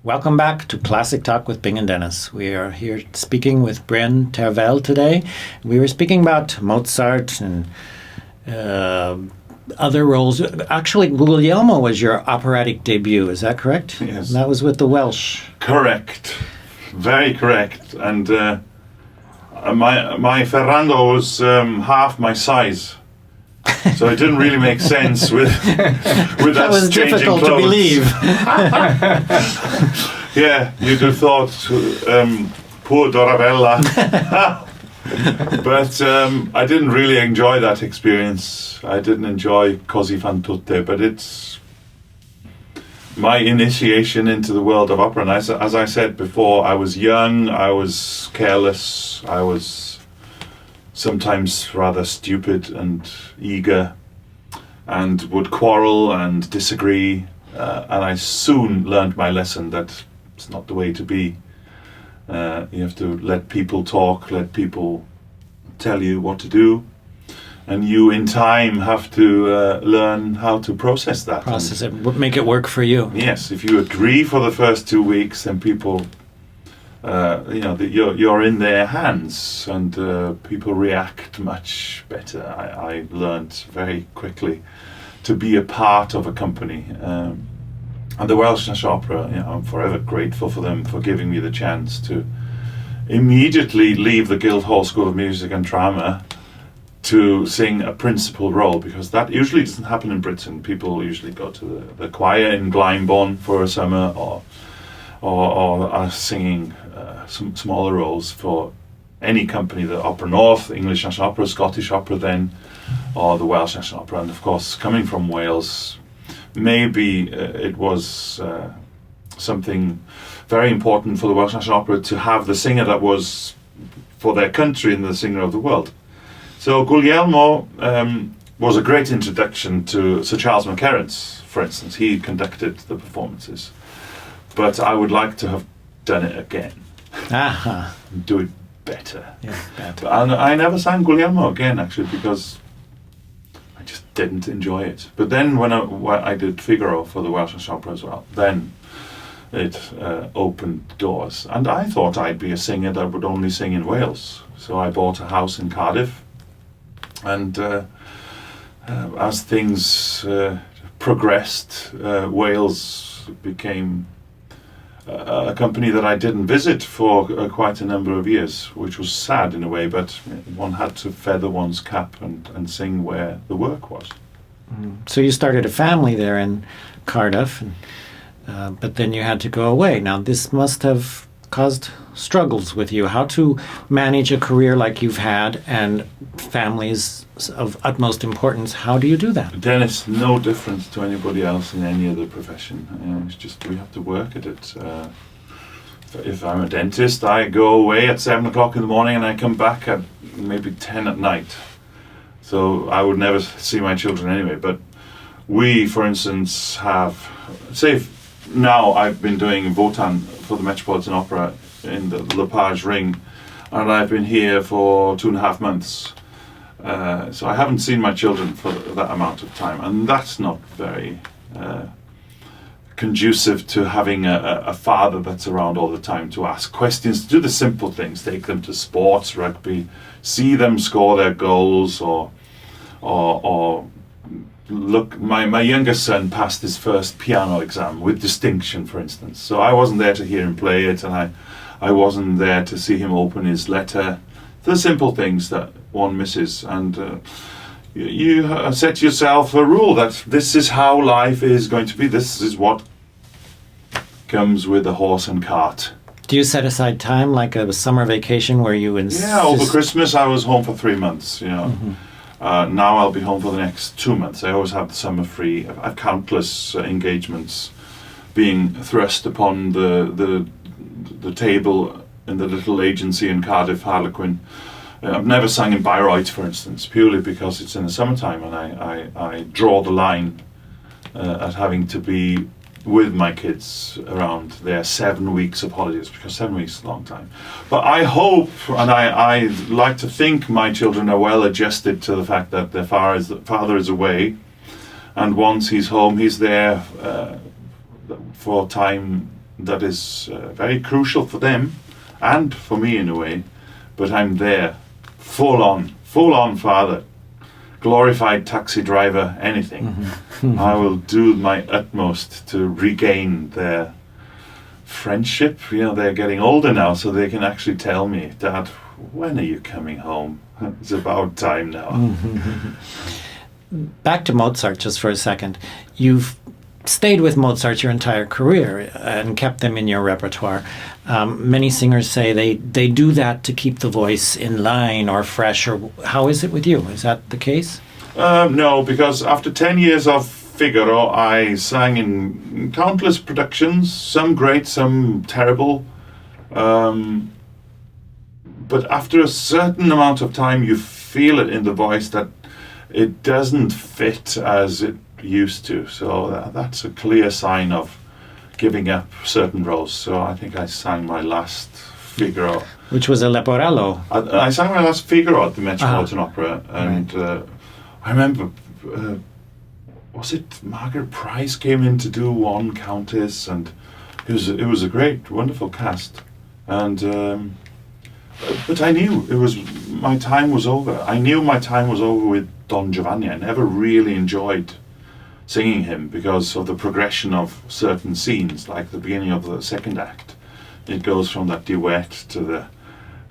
Welcome back to Classic Talk with Bing and Dennis. We are here speaking with Brian Tervel today. We were speaking about Mozart and other roles. Actually, Guglielmo was your operatic debut, is that correct? Yes. And that was with the Welsh. Correct. Very correct. And my Ferrando was half my size. So it didn't really make sense with That was changing difficult clothes. to believe. Yeah, you'd have thought, poor Dorabella. But I didn't really enjoy that experience. I didn't enjoy Così fan tutte, but it's my initiation into the world of opera. And as I said before, I was young, I was careless, I was sometimes rather stupid and eager, and would quarrel and disagree. And I soon learned my lesson that it's not the way to be. You have to let people talk, let people tell you what to do, and you in time have to learn how to process that. Process it, make it work for you. Yes, if you agree for the first 2 weeks, then people, you're in their hands, and people react much better. I learned very quickly to be a part of a company. And the Welsh National Opera, I'm forever grateful for them for giving me the chance to immediately leave the Guildhall School of Music and Drama to sing a principal role, because that usually doesn't happen in Britain. People usually go to the choir in Glyndebourne for a summer, or are singing some smaller roles for any company, the Opera North, English National Opera, Scottish Opera then, or the Welsh National Opera. And of course, coming from Wales, maybe it was something very important for the Welsh National Opera to have the singer that was for their country and the singer of the world. So Guglielmo was a great introduction to Sir Charles McCarran's, for instance. He conducted the performances. But I would like to have done it again. Aha. Do it better. Yeah, better. And I never sang Guglielmo again, actually, because I just didn't enjoy it. But then when I did Figaro for the Welsh National Opera as well, then it opened doors. And I thought I'd be a singer that would only sing in Wales. So I bought a house in Cardiff. And as things progressed, Wales became a company that I didn't visit for quite a number of years, which was sad in a way, but one had to feather one's cap and sing where the work was. So you started a family there in Cardiff, but then you had to go away. Now this must have caused struggles with you. How to manage a career like you've had and families of utmost importance. How do you do that? Then it's no different to anybody else in any other profession. It's just we have to work at it. If I'm a dentist, I go away at 7 o'clock in the morning and I come back at maybe 10 at night. So I would never see my children anyway. But we, for instance, have, now I've been doing Wotan for the Metropolitan Opera in the Lepage Ring, and I've been here for 2.5 months. So I haven't seen my children for that amount of time, and that's not very conducive to having a father that's around all the time to ask questions, to do the simple things, take them to sports, rugby, see them score their goals, or look, my youngest son passed his first piano exam with distinction, for instance. So I wasn't there to hear him play it, and I wasn't there to see him open his letter. The simple things that one misses, and you set yourself a rule that this is how life is going to be. This is what comes with a horse and cart. Do you set aside time, like a summer vacation, where you insist? Yeah, over Christmas I was home for 3 months. Mm-hmm. Now I'll be home for the next 2 months. I always have the summer free. I have countless engagements being thrust upon the table in the little agency in Cardiff, Harlequin. I've never sung in Bayreuth, for instance, purely because it's in the summertime, and I draw the line at having to be with my kids around their 7 weeks of holidays, because 7 weeks is a long time. But I hope, and I like to think my children are well adjusted to the fact that their father is away, and once he's home, he's there for time that is very crucial for them and for me in a way, but I'm there, full on father, glorified taxi driver, anything. I will do my utmost to regain their friendship. They're getting older now, so they can actually tell me, Dad, when are you coming home? It's about time now. Back to Mozart just for a second. You've stayed with Mozart your entire career and kept them in your repertoire. Many singers say they do that to keep the voice in line or fresh. Or how is it with you? Is that the case? No, because after 10 years of Figaro, I sang in countless productions, some great, some terrible. But after a certain amount of time, you feel it in the voice that it doesn't fit as it used to. So that's a clear sign of giving up certain roles. So I think I sang my last Figaro. Which was a Leporello. I sang my last Figaro at the Metropolitan Opera, and I remember, was it Margaret Price came in to do one Countess, and it was a great, wonderful cast, and but I knew my time was over. I knew my time was over with Don Giovanni. I never really enjoyed singing him because of the progression of certain scenes, like the beginning of the second act. It goes from that duet to the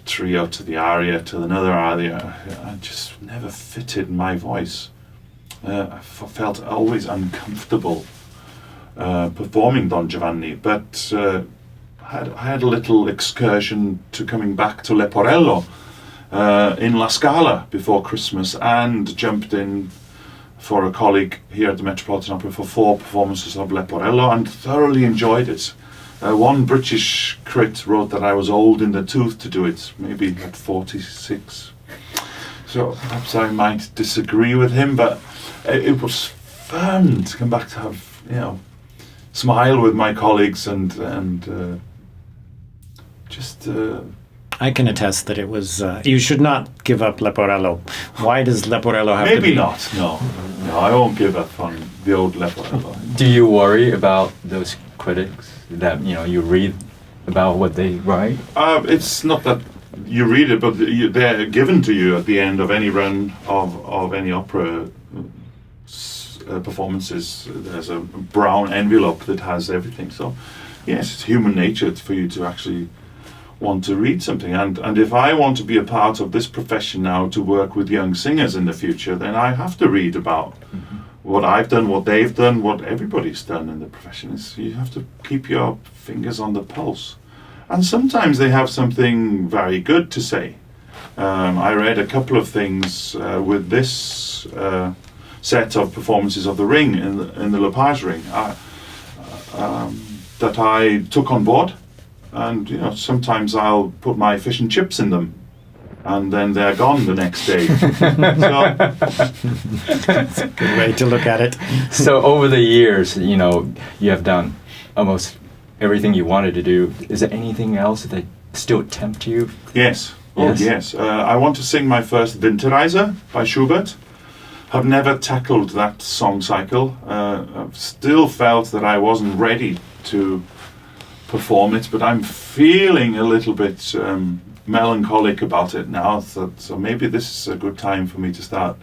trio to the aria to another aria. I just never fitted my voice. I felt always uncomfortable performing Don Giovanni, but I had a little excursion to coming back to Leporello in La Scala before Christmas, and jumped in for a colleague here at the Metropolitan Opera for 4 performances of Leporello and thoroughly enjoyed it. One British crit wrote that I was old in the tooth to do it, maybe at 46. So perhaps I might disagree with him, but it was fun to come back to have, smile with my colleagues and just... I can attest that it was... you should not give up Leporello. Why does Leporello have to be... Maybe not, no, I won't give up on the old Leporello. Do you worry about those critics that, you read about what they write? It's not that you read it, but they're given to you at the end of any run of any opera performances. There's a brown envelope that has everything. So, yes, it's human nature for you to actually want to read something. And if I want to be a part of this profession now, to work with young singers in the future, then I have to read about what I've done, what they've done, what everybody's done in the profession. You have to keep your fingers on the pulse. And sometimes they have something very good to say. I read a couple of things with this set of performances of The Ring in the Lepage Ring that I took on board. And sometimes I'll put my fish and chips in them, and then they're gone the next day. So, That's a good way to look at it. So over the years, you have done almost everything you wanted to do. Is there anything else that still tempt you? Yes. Oh, yes. I want to sing my first Winterreise by Schubert. I've never tackled that song cycle. I've still felt that I wasn't ready to perform it, but I'm feeling a little bit melancholic about it now, so maybe this is a good time for me to start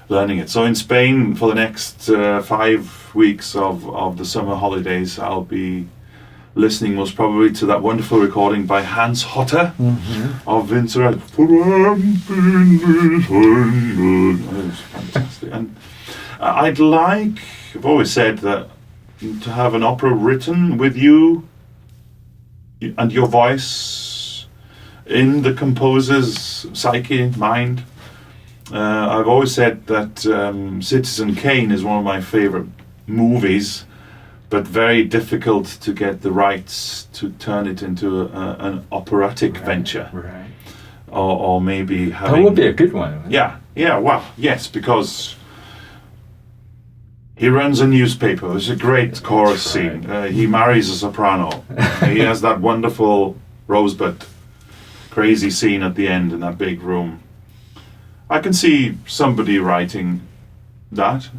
learning it. So in Spain, for the next 5 weeks of the summer holidays, I'll be listening most probably to that wonderful recording by Hans Hotter of Winterreise. It was fantastic. And I've always said that to have an opera written with you and your voice in the composer's psyche, mind. I've always said that Citizen Kane is one of my favorite movies, but very difficult to get the rights to turn it into an operatic venture. Right. Or maybe having... That would be a good one. Yeah, well, yes, because he runs a newspaper. It's a great chorus scene. He marries a soprano. He has that wonderful Rosebud crazy scene at the end in that big room. I can see somebody writing that,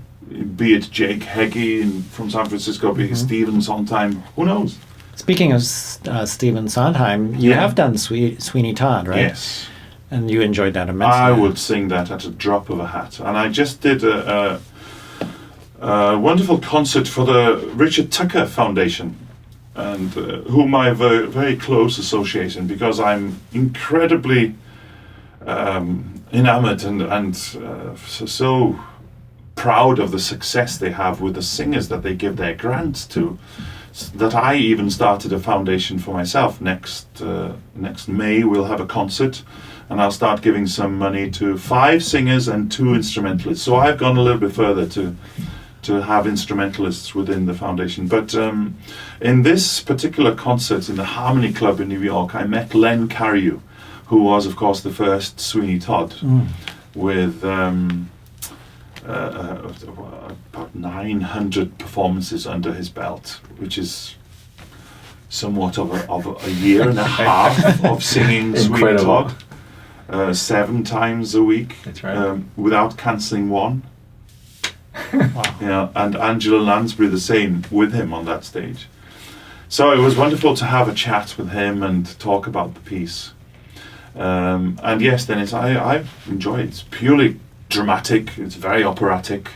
be it Jake Heggie from San Francisco, be it Stephen Sondheim, who knows? Speaking of Stephen Sondheim, you Yeah. have done Sweeney Todd, right? Yes. And you enjoyed that immensely. I would sing that at a drop of a hat. And I just did a wonderful concert for the Richard Tucker Foundation, and whom I have a very close association, because I'm incredibly enamored and so proud of the success they have with the singers that they give their grants to, that I even started a foundation for myself. Next May we'll have a concert, and I'll start giving some money to 5 singers and 2 instrumentalists. So I've gone a little bit further to have instrumentalists within the foundation. But in this particular concert in the Harmony Club in New York, I met Len Cariou, who was, of course, the first Sweeney Todd, with about 900 performances under his belt, which is somewhat of a year and a half of singing Sweeney Todd, 7 times a week. That's right. Without cancelling one. Wow. Yeah, and Angela Lansbury the same, with him on that stage. So it was wonderful to have a chat with him and talk about the piece. And yes, Dennis, I enjoy it. It's purely dramatic. It's very operatic.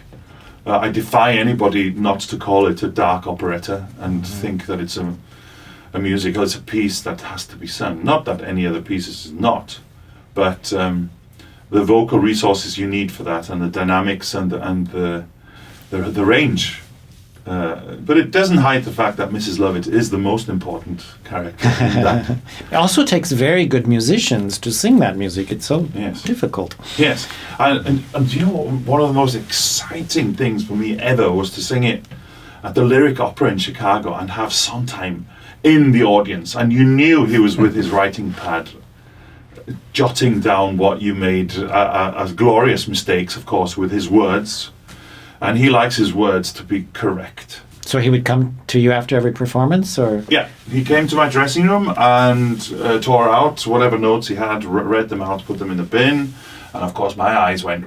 I defy anybody not to call it a dark operetta and think that it's a musical. It's a piece that has to be sung. Not that any other pieces is not, but the vocal resources you need for that, and the dynamics and the range. But it doesn't hide the fact that Mrs. Lovett is the most important character in that. It also takes very good musicians to sing that music. It's so Yes. difficult. Yes, and you know what, one of the most exciting things for me ever was to sing it at the Lyric Opera in Chicago and have Sondheim in the audience, and you knew he was with his writing pad, jotting down what you made as glorious mistakes, of course, with his words, and he likes his words to be correct. So he would come to you after every performance, or Yeah, he came to my dressing room and tore out whatever notes he had, read them out, put them in the bin, and of course my eyes went.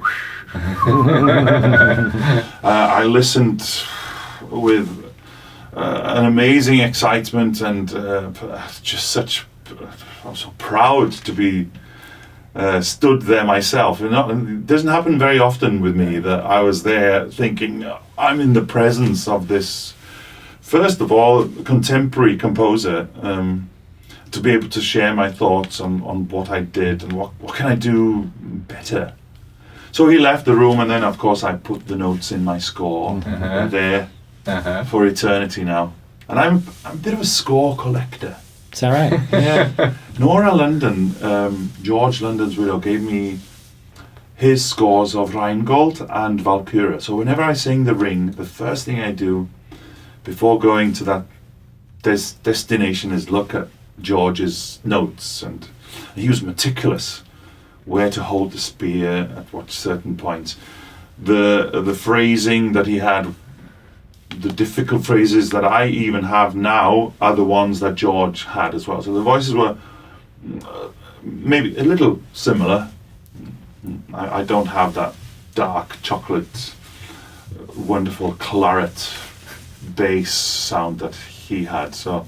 I listened with an amazing excitement and just such. I'm so proud to be stood there myself. It doesn't happen very often with me that I was there thinking I'm in the presence of this, first of all, contemporary composer, to be able to share my thoughts on what I did and what can I do better. So he left the room, and then of course I put the notes in my score. They're there for eternity now. And I'm a bit of a score collector. is that right? Yeah. Nora London, George London's widow, gave me his scores of Rheingold and Valkyria. So whenever I sing The Ring, the first thing I do before going to that destination is look at George's notes, and he was meticulous where to hold the spear at what certain points. The phrasing that he had, the difficult phrases that I even have now are the ones that George had as well. So the voices were maybe a little similar. I don't have that dark chocolate, wonderful claret bass sound that he had. So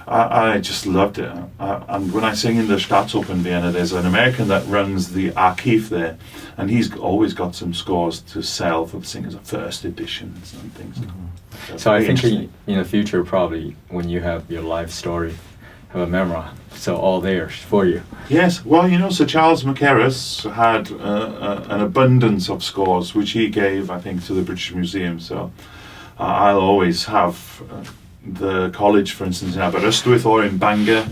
I just loved it. And when I sing in the Staatsoper in Vienna, there's an American that runs the archive there, and he's always got some scores to sell for the singers, first editions and things. So I Very think interesting. in the future, probably when you have your life story, have a memoir, so all there for you. Yes, well, you know, Sir Charles Mackerras had an abundance of scores, which he gave, I think, to the British Museum. So I'll always have the college, for instance, in Aberystwyth or in Bangor,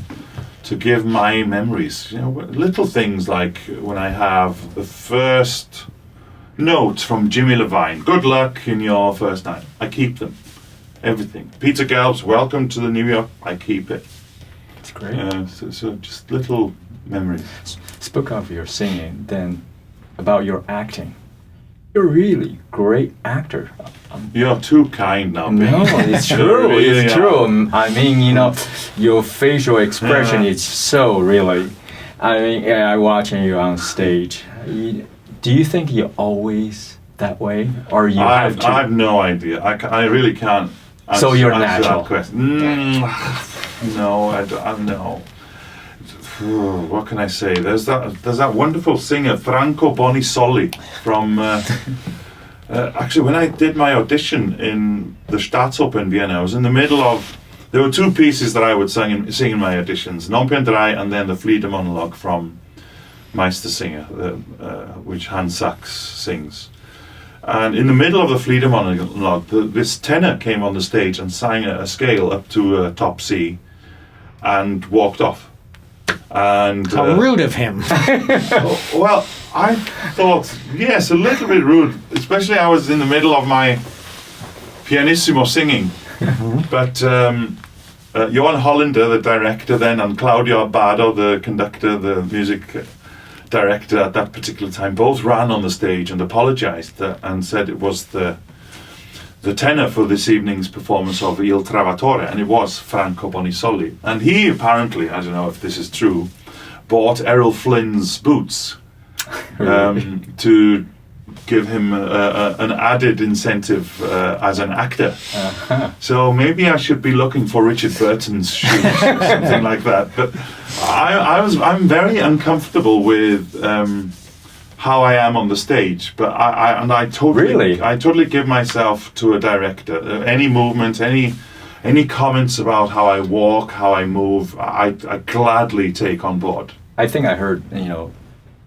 to give my memories. You know, little things like when I have the first note from Jimmy Levine, good luck in your first night. I keep them. Everything. Peter Gelb's welcome to the New York. I keep it. It's great. So just little memories. Spoke of your singing, then about your acting. You're a really great actor. You're too kind now, Ben. No, it's true. Really It's are. true. I mean, you know, your facial expression is so really. I mean, I watching you on stage. Do you think you're always that way, or you have to? I've no idea. I really can't. So you're answer natural. That question. No, I don't know. What can I say? There's that wonderful singer Franco Bonisoli from. Actually, when I did my audition in the Staatsoper in Vienna, I was in the middle of. There were two pieces that I would sing in my auditions: Non più andrai and then the Flieder monologue from Meistersinger, which Hans Sachs sings. And in the middle of the Flieder monologue, this tenor came on the stage and sang a scale up to top C, and walked off. And How rude of him. well, I thought, yes, a little bit rude, especially I was in the middle of my pianissimo singing. But Johan Hollander, the director then, and Claudio Abbado, the conductor, the music director at that particular time, both ran on the stage and apologized and said it was the tenor for this evening's performance of Il Travatore, and it was Franco Bonisoli. And he apparently, I don't know if this is true, bought Errol Flynn's boots to give him an added incentive as an actor. So maybe I should be looking for Richard Burton's shoes or something like that. But I'm very uncomfortable with how I am on the stage, but I totally give myself to a director. Any movement, any comments about how I walk, how I move, I gladly take on board. I think I heard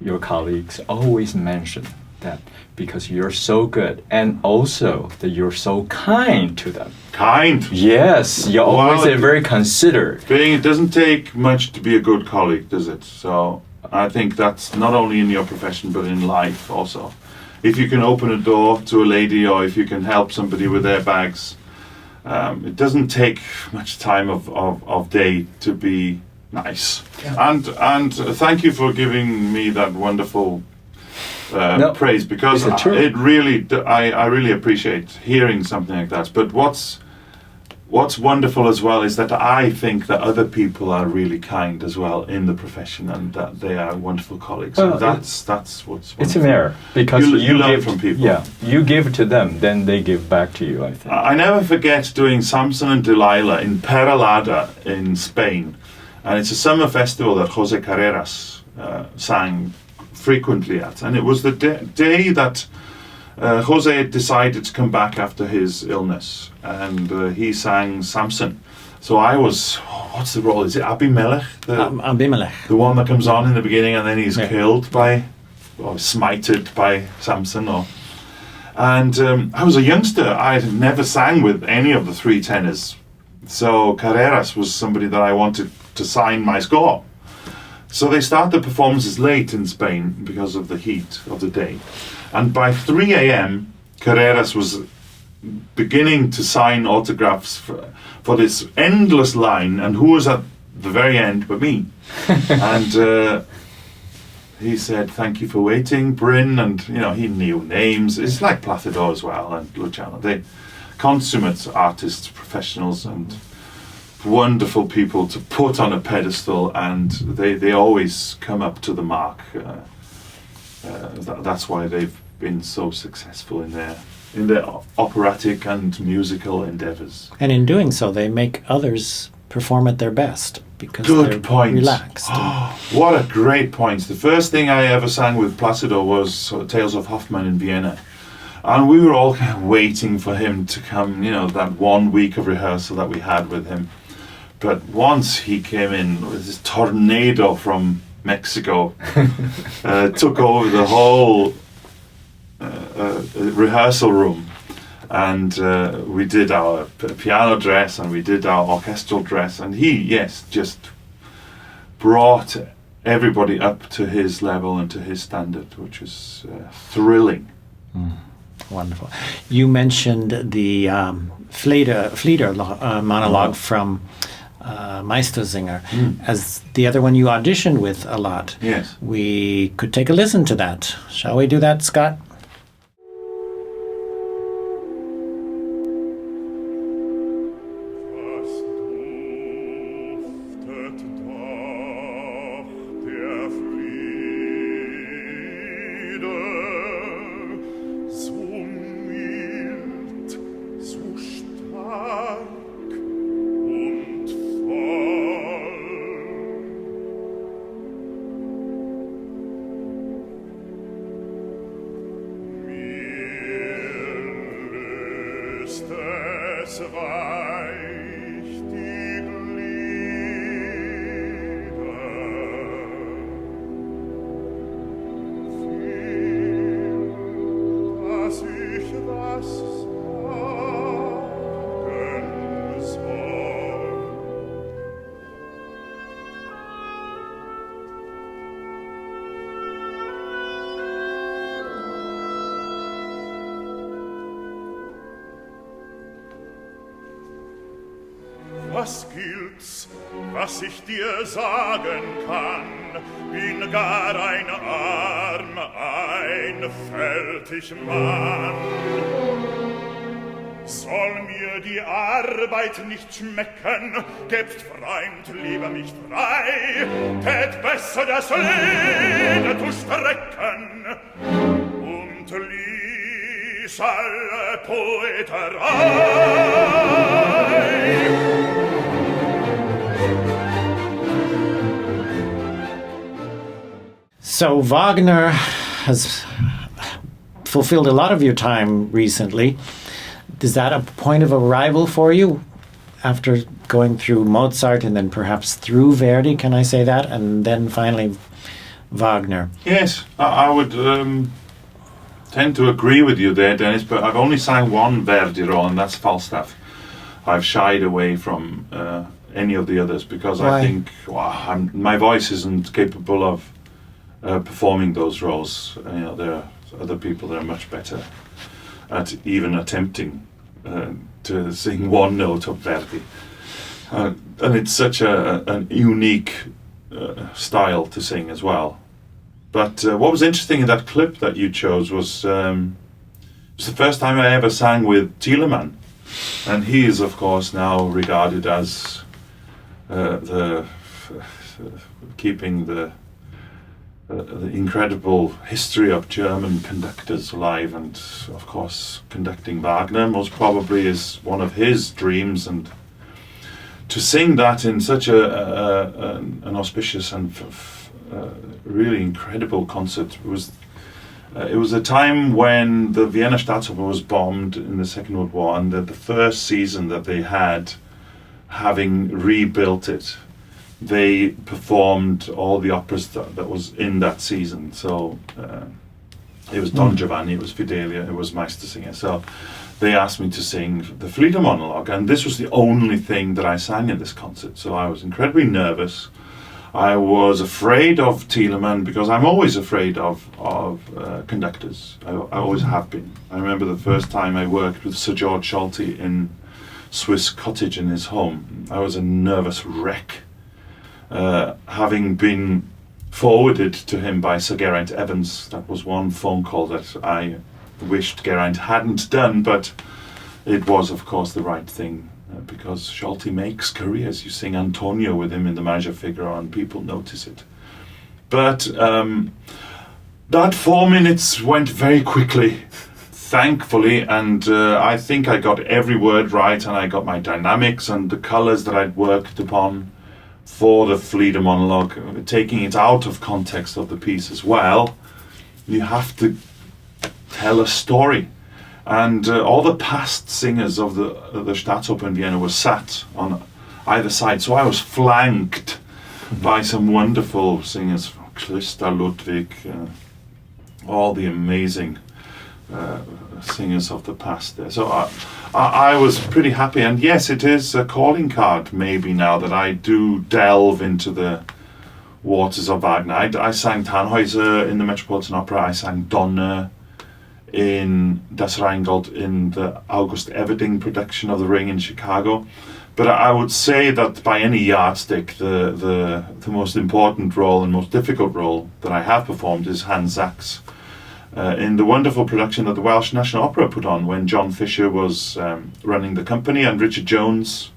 your colleagues always mention that because you're so good, and also that you're so kind to them. Kind. Yes, you're always very considerate. It doesn't take much to be a good colleague, does it? So. I think that's not only in your profession but in life also. If you can open a door to a lady, or if you can help somebody with their bags, it doesn't take much time of day to be nice. Yeah. And thank you for giving me that wonderful praise, because it really, I really appreciate hearing something like that. But what's wonderful as well is that I think that other people are really kind as well in the profession, and that they are wonderful colleagues. Well, that's what's wonderful. It's a mirror, because you learn from people. Yeah, you give to them, then they give back to you, I think. I never forget doing Samson and Delilah in Peralada in Spain, and it's a summer festival that Jose Carreras sang frequently at, and it was the day that Jose decided to come back after his illness, and he sang Samson. So I was, what's the role? Is it Abimelech? Abimelech. The one that comes on in the beginning and then he's killed by, or smited by Samson. And I was a youngster. I had never sang with any of the three tenors. So Carreras was somebody that I wanted to sign my score. So they start the performances late in Spain because of the heat of the day. And by 3 a.m., Carreras was beginning to sign autographs for this endless line, and who was at the very end but me? And he said, "Thank you for waiting, Bryn," and he knew names. It's like Placido as well, and Luciano. They consummate artists, professionals, and wonderful people to put on a pedestal, and they always come up to the mark. That's why they've been so successful in their operatic and musical endeavors. And in doing so, they make others perform at their best, because Good they're point. relaxed. What a great point. The first thing I ever sang with Placido was Tales of Hoffmann in Vienna. And we were all kind of waiting for him to come, that 1 week of rehearsal that we had with him. But once he came in with this tornado from Mexico, took over the whole rehearsal room, and we did our piano dress and we did our orchestral dress, and he just brought everybody up to his level and to his standard, which was thrilling. Wonderful. You mentioned the Flieder monologue from Meistersinger as the other one you auditioned with a lot. Yes. We could take a listen to that. Shall we do that, Scott? Und Was gilt's, was ich dir sagen kann? Bin gar ein Arm, ein fertig Mann. Soll mir die Arbeit nicht schmecken, gebst Freund lieber mich frei, tät besser das Leder zu strecken und ließ alle Poeterei. So Wagner has fulfilled a lot of your time recently. Is that a point of arrival for you after going through Mozart and then perhaps through Verdi, can I say that? And then finally Wagner. Yes, I would tend to agree with you there, Dennis, but I've only sang one Verdi role, and that's Falstaff. I've shied away from any of the others because Why? I think my voice isn't capable of performing those roles. There are other people that are much better at even attempting to sing one note of Verdi. And it's such a unique style to sing as well. But what was interesting in that clip that you chose was it was the first time I ever sang with Telemann. And he is, of course, now regarded as keeping the incredible history of German conductors alive, and of course conducting Wagner most probably is one of his dreams, and to sing that in such an auspicious and really incredible concert was it was a time when the Vienna Staatsoper was bombed in the Second World War, and the first season that they had, having rebuilt it, they performed all the operas that was in that season. So it was Don Giovanni, it was Fidelia, it was Meistersinger. So they asked me to sing the Flieder monologue, and this was the only thing that I sang in this concert. So I was incredibly nervous. I was afraid of Telemann because I'm always afraid of conductors. I always have been. I remember the first time I worked with Sir George Scholti in Swiss Cottage in his home. I was a nervous wreck. Having been forwarded to him by Sir Geraint Evans, that was one phone call that I wished Geraint hadn't done, but it was, of course, the right thing, because Scholti makes careers. You sing Antonio with him in The Marriage of Figaro and people notice it. But that 4 minutes went very quickly, thankfully, and I think I got every word right, and I got my dynamics and the colours that I'd worked upon for the Flieder monologue, taking it out of context of the piece as well. You have to tell a story, and all the past singers of the Staatsoper in Vienna were sat on either side, so I was flanked by some wonderful singers, Christa Ludwig, all the amazing singers of the past there. So I was pretty happy, and yes, it is a calling card maybe now that I do delve into the waters of Wagner. I sang Tannhäuser in the Metropolitan Opera, I sang Donner in Das Rheingold in the August Everding production of The Ring in Chicago. But I would say that by any yardstick, the most important role and most difficult role that I have performed is Hans Sachs in the wonderful production that the Welsh National Opera put on when John Fisher was running the company, and Richard Jones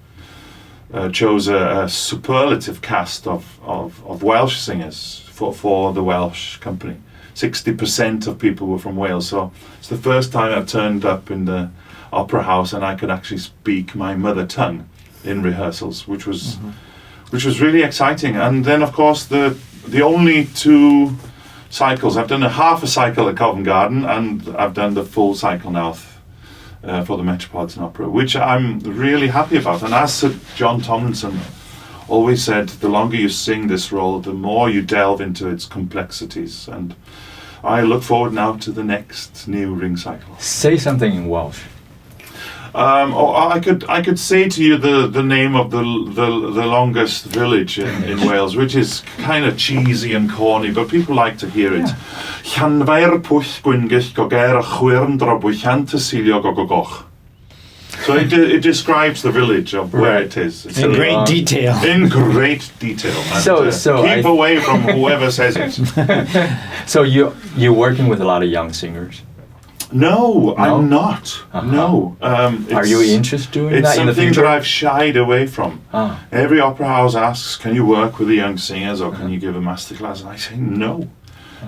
chose a superlative cast of Welsh singers for the Welsh company. 60% of people were from Wales, so it's the first time I turned up in the opera house and I could actually speak my mother tongue in rehearsals, which was really exciting. And then, of course, the only 2 cycles, I've done a half a cycle at Covent Garden, and I've done the full cycle now for the Metropolitan Opera, which I'm really happy about. And as Sir John Tomlinson always said, the longer you sing this role, the more you delve into its complexities. And I look forward now to the next new ring cycle. Say something in Welsh. I could say to you the name of the longest village in Wales, which is kind of cheesy and corny, but people like to hear it. Llanfair pwll Gwyngell goger a chwyrn dro bwyllant y siliog o gogoch. So it describes the village of where Right. it is. It's In a- great detail. in great detail. And, So keep I- away from whoever says it. So you're working with a lot of young singers. No, I'm not. Uh-huh. No. Are you interested in It's that in the something future? that I've shied away from. Ah. Every opera house asks, "Can you work with the young singers, or can you give a masterclass?" And I say no,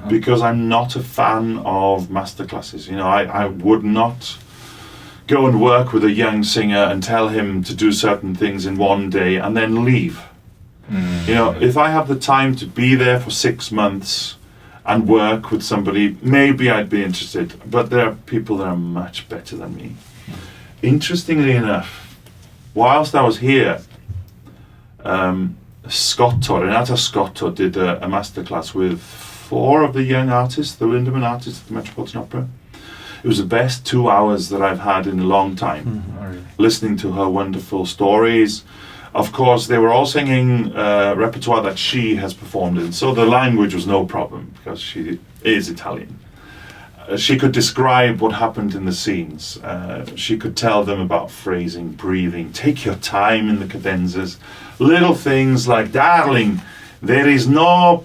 because I'm not a fan of masterclasses. You know, I would not go and work with a young singer and tell him to do certain things in one day and then leave. You know, if I have the time to be there for 6 months and work with somebody, maybe I'd be interested. But there are people that are much better than me. Interestingly enough, whilst I was here, Renata Scotto did a masterclass with 4 of the young artists, the Lindemann artists at the Metropolitan Opera. It was the best 2 hours that I've had in a long time, listening to her wonderful stories. Of course, they were all singing repertoire that she has performed in, so the language was no problem because she is Italian. She could describe what happened in the scenes. She could tell them about phrasing, breathing, take your time in the cadenzas, little things like, "Darling, there is no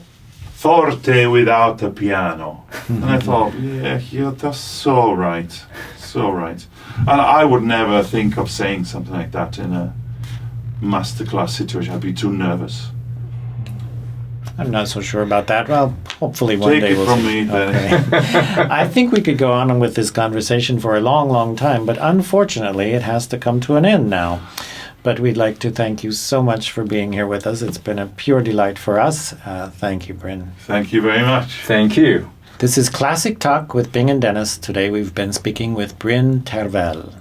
forte without a piano." And I thought, yeah, that's so right, so right. And I would never think of saying something like that in a masterclass situation. I'd be too nervous. I'm not so sure about that. Well, hopefully one Take day it we'll from see. me, then. Okay. I think we could go on with this conversation for a long, long time, but unfortunately it has to come to an end now. But we'd like to thank you so much for being here with us. It's been a pure delight for us. Thank you, Bryn. Thank you very much. Thank you. This is Classic Talk with Bing and Dennis. Today we've been speaking with Bryn Tervel.